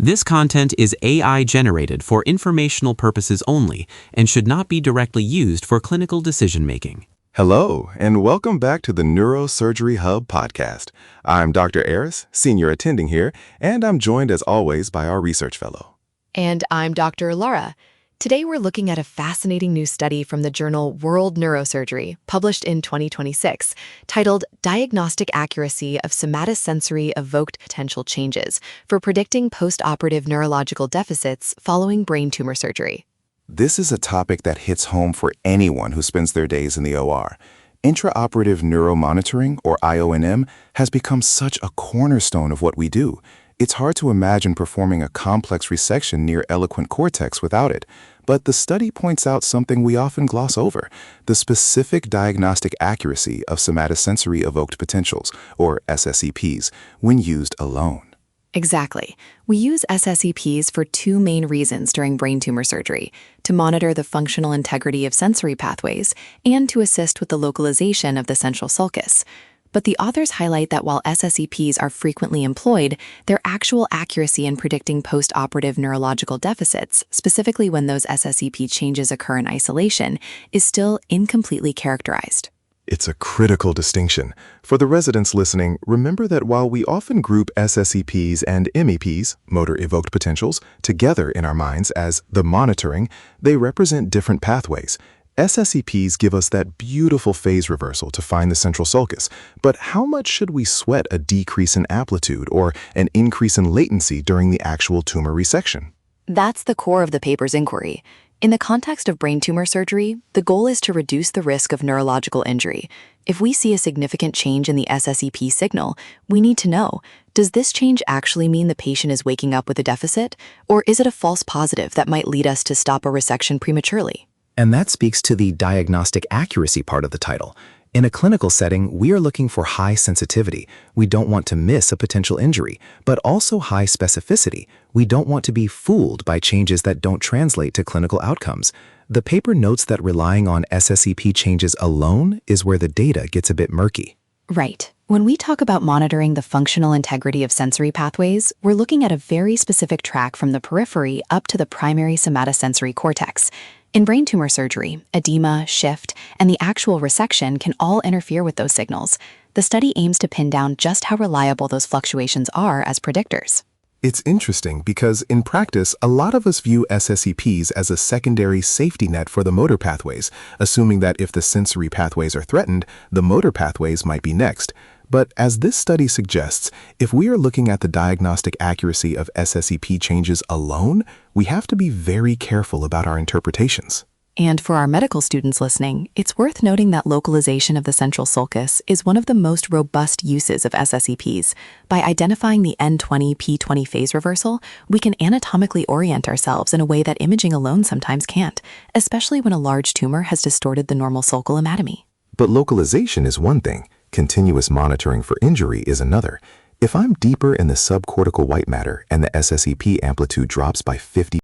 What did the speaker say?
This content is AI generated for informational purposes only and should not be directly used for clinical decision-making. Hello, and welcome back to the Neurosurgery Hub podcast. I'm Dr. Aris, senior attending here, and I'm joined as always by our research fellow. And I'm Dr. Laura. Today we're looking at a fascinating new study from the journal World Neurosurgery, published in 2026, titled Diagnostic Accuracy of Somatosensory-Evoked Potential Changes for Predicting Postoperative Neurological Deficits Following Brain Tumor Surgery. This is a topic that hits home for anyone who spends their days in the OR. Intraoperative neuromonitoring, or IONM, has become such a cornerstone of what we do. It's hard to imagine performing a complex resection near eloquent cortex without it. But the study points out something we often gloss over: the specific diagnostic accuracy of somatosensory-evoked potentials, or SSEPs, when used alone. Exactly. We use SSEPs for two main reasons during brain tumor surgery: to monitor the functional integrity of sensory pathways and to assist with the localization of the central sulcus. But the authors highlight that while SSEPs are frequently employed, their actual accuracy in predicting postoperative neurological deficits, specifically when those SSEP changes occur in isolation, is still incompletely characterized. It's a critical distinction. For the residents listening, remember that while we often group SSEPs and MEPs, motor evoked potentials, together in our minds as the monitoring, they represent different pathways. SSEPs give us that beautiful phase reversal to find the central sulcus, but how much should we sweat a decrease in amplitude or an increase in latency during the actual tumor resection? That's the core of the paper's inquiry. In the context of brain tumor surgery, the goal is to reduce the risk of neurological injury. If we see a significant change in the SSEP signal, we need to know, does this change actually mean the patient is waking up with a deficit, or is it a false positive that might lead us to stop a resection prematurely? And that speaks to the diagnostic accuracy part of the title. In a clinical setting, we are looking for high sensitivity. We don't want to miss a potential injury, but also high specificity. We don't want to be fooled by changes that don't translate to clinical outcomes. The paper notes that relying on SSEP changes alone is where the data gets a bit murky. Right. When we talk about monitoring the functional integrity of sensory pathways, we're looking at a very specific track from the periphery up to the primary somatosensory cortex. In brain tumor surgery, edema, shift, and the actual resection can all interfere with those signals. The study aims to pin down just how reliable those fluctuations are as predictors. It's interesting because in practice, a lot of us view SSEPs as a secondary safety net for the motor pathways, assuming that if the sensory pathways are threatened, the motor pathways might be next. But as this study suggests, if we are looking at the diagnostic accuracy of SSEP changes alone, we have to be very careful about our interpretations. And for our medical students listening, it's worth noting that localization of the central sulcus is one of the most robust uses of SSEPs. By identifying the N20-P20 phase reversal, we can anatomically orient ourselves in a way that imaging alone sometimes can't, especially when a large tumor has distorted the normal sulcal anatomy. But localization is one thing. Continuous monitoring for injury is another. If I'm deeper in the subcortical white matter and the SSEP amplitude drops by 50